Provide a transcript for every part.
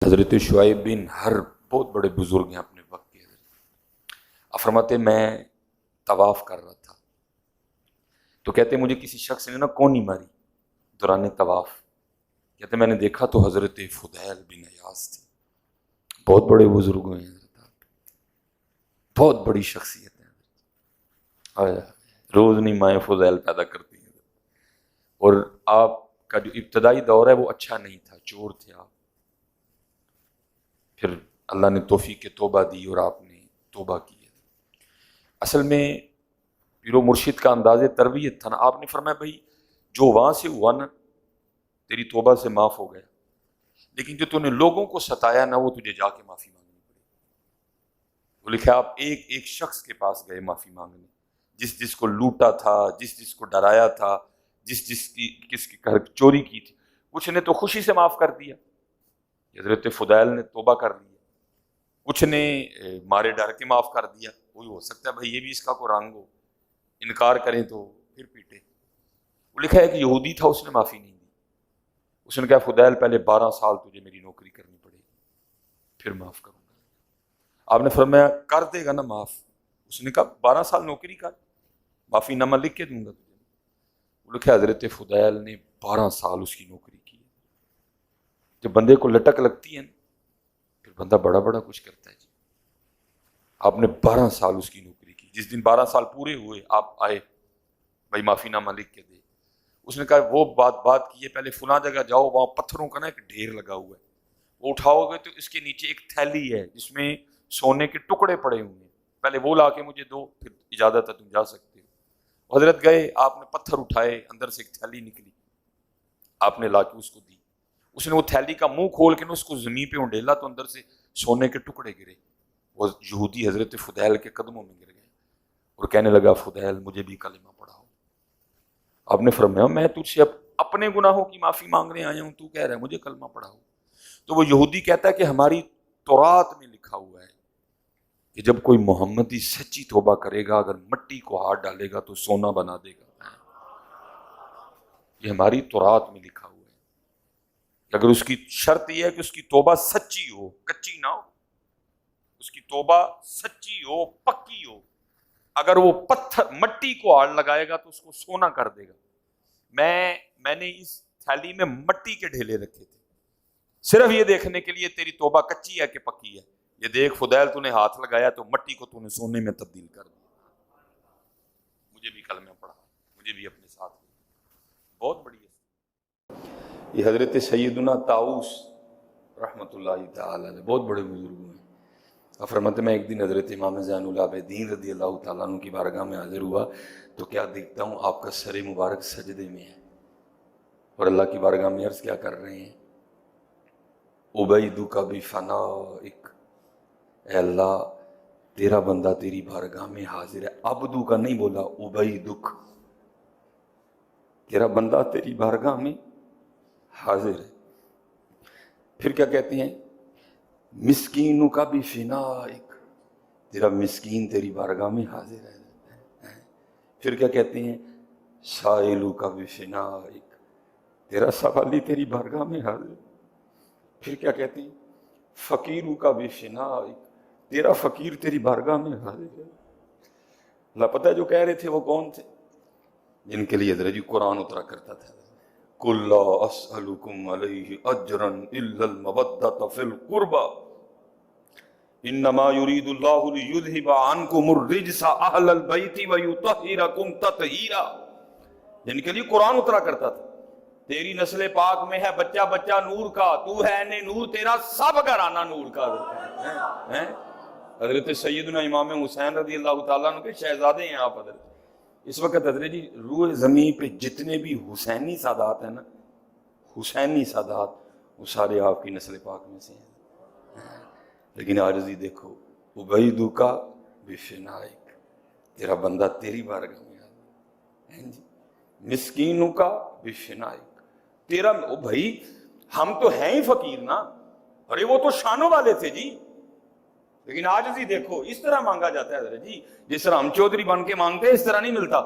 حضرت شعیب بن حرب بہت بڑے بزرگ ہیں اپنے وقت کے. فرماتے میں طواف کر رہا تھا تو کہتے مجھے کسی شخص نے کونی ماری دوران طواف. کہتے میں نے دیکھا تو حضرت فضیل بن عیاض تھے. بہت بڑے بزرگ ہیں حضرت، بہت بڑی شخصیت ہے. روز نہیں مائیں فضیل پیدا کرتی ہیں. اور آپ کا جو ابتدائی دور ہے وہ اچھا نہیں تھا، چور تھے آپ. پھر اللہ نے توفیق توبہ دی اور آپ نے توبہ کی. اصل میں پیر و مرشد کا انداز تربیت تھا نا. آپ نے فرمایا بھائی جو وہاں سے ہوا نا تیری توبہ سے معاف ہو گیا، لیکن جو تو نے لوگوں کو ستایا نا وہ تجھے جا کے معافی مانگنی پڑی. وہ لکھا آپ ایک ایک شخص کے پاس گئے معافی مانگنے، جس کو لوٹا تھا، جس کو ڈرایا تھا، کس کی گھر چوری کی تھی. کچھ نے تو خوشی سے معاف کر دیا، حضرت فضیل نے توبہ کر لی. کچھ نے مارے ڈر کے معاف کر دیا. وہی ہو سکتا ہے بھائی یہ بھی اس کا کوئی رنگ ہو، انکار کریں تو پھر پیٹے. وہ لکھا ہے کہ یہودی تھا، اس نے معافی نہیں دی. اس نے کہا فضیل پہلے 12 سال تجھے میری نوکری کرنی پڑے گی پھر معاف کروں گا. آپ نے فرمایا کر دے گا نا معاف؟ اس نے کہا 12 سال نوکری کر، معافی نامہ لکھ کے دوں گا تجھے. وہ لکھا حضرت فضیل نے 12 سال اس کی نوکری کی. جب بندے کو لٹک لگتی ہے نا پھر بندہ بڑا بڑا کچھ کرتا ہے. جی آپ نے 12 سال اس کی نوکری کی. جس دن 12 سال پورے ہوئے آپ آئے بھائی معافی نامہ لکھ کے دے. اس نے کہا وہ بات کی ہے، پہلے فلاں جگہ جاؤ، وہاں پتھروں کا نا ایک ڈھیر لگا ہوا ہے، وہ اٹھاؤ گے تو اس کے نیچے ایک تھیلی ہے جس میں سونے کے ٹکڑے پڑے ہوئے ہیں، پہلے وہ لا کے مجھے دو پھر اجازت ہے تم جا سکتے ہو. حضرت گئے، آپ نے پتھر اٹھائے، اندر سے ایک تھیلی نکلی، آپ نے لا کے اس کو دی. اس نے وہ تھیلی کا منہ کھول کے اس کو زمین پہ اونڈیلا تو اندر سے سونے کے ٹکڑے گرے. وہ یہودی حضرت فضیل کے قدموں میں گر گئے اور کہنے لگا فضیل مجھے بھی کلمہ پڑھاؤ. آپ نے فرمایا میں تجھ سے اپنے گناہوں کی معافی مانگنے آیا ہوں، تو کہہ رہا ہے مجھے کلمہ پڑھاؤ. تو وہ یہودی کہتا ہے کہ ہماری تورات میں لکھا ہوا ہے کہ جب کوئی محمدی سچی توبہ کرے گا اگر مٹی کو ہاتھ ڈالے گا تو سونا بنا دے گا. یہ ہماری تورات میں لکھا ہوا ہے کہ اگر اس کی شرط یہ ہے کہ اس کی توبہ سچی ہو، کچی نہ ہو. اس کی توبہ سچی ہو، پکی ہو. اگر وہ پتھر مٹی کو ہاتھ لگائے گا تو اس کو سونا کر دے گا. میں نے اس تھیلی میں مٹی کے ڈھیلے رکھے تھے صرف یہ دیکھنے کے لیے تیری توبہ کچی ہے کہ پکی ہے. یہ دیکھ فضیل تو نے ہاتھ لگایا تو مٹی کو تو نے سونے میں تبدیل کر دیا. مجھے بھی کلمہ پڑھا، مجھے بھی اپنے ساتھ لے. بہت بڑی ہے. یہ حضرت سیدنا طاؤس رحمۃ اللہ تعالی علیہ بہت بڑے بزرگ ہیں. فرماتے میں ایک دن حضرت امام زین العابدین رضی اللہ تعالیٰ عنہ کی بارگاہ میں حاضر ہوا تو کیا دیکھتا ہوں آپ کا سر مبارک سجدے میں ہے اور اللہ کی بارگاہ میں عرض کیا کر رہے ہیں عبیدک بفنائک، اے اللہ تیرا بندہ تیری بارگاہ میں حاضر ہے. عبدو کا نہیں بولا، عبیدک، تیرا بندہ تیری بارگاہ میں حاضر ہے. پھر کیا کہتے ہیں مسکینوں کا بھی فنائک، تیرا مسکین تیری بارگاہ میں حاضر ہے. پھر کیا کہتے ہیں سائلوں کا بھی فنائک، تیرا سوالی تیری بارگاہ میں حاضر. پھر کیا کہتے ہیں فقیروں کا بھی فنائک، تیرا فقیر تیری بارگاہ میں حاضر ہے. اللہ پتہ ہے جو کہہ رہے تھے وہ کون تھے؟ جن کے لیے حضرت قرآن اترا کرتا تھا. قُلْ لَا أَسْأَلُكُمْ عَلَيْهِ أَجْرًا إِلَّا الْمَوَدَّةَ فِي الْقُرْبَى إِنَّمَا يُرِيدُ اللَّهُ لِيُذْهِبَ عَنْكُمُ الرِّجْسَ أَهْلَ الْبَيْتِ وَيُطَهِّرَكُمْ تَطْهِيرًا. جن کے لیے قرآن اترا کرتا تھا. تیری نسل پاک میں ہے بچہ بچہ نور کا، تو ہے نے نور، تیرا سب گھرانہ نور کا. حضرت سیدنا امام حسین رضی اللہ تعالیٰ عنہ کے شہزادے ہیں آپ. حضرت اس وقت حضرت جی روح زمین پہ جتنے بھی حسینی سادات ہیں نا، حسینی سادات وہ سارے آپ کی نسل پاک میں سے ہیں. لیکن عاجزی دیکھو عبیدک بفنائک، تیرا بندہ تیری بارگاہ میں آیا. مسکینوں کا بفنائک، تیرا بھائی ہم تو ہیں ہی فقیر نا، ارے وہ تو شانوں والے تھے جی. لیکن عاجزی دیکھو اس طرح مانگا جاتا ہے حضرت جی، جس طرح ہم چودھری بن کے مانگتے ہیں اس طرح نہیں ملتا.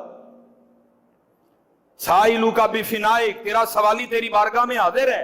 سائلو کا بفنائک، تیرا سوالی تیری بارگاہ میں حاضر ہے.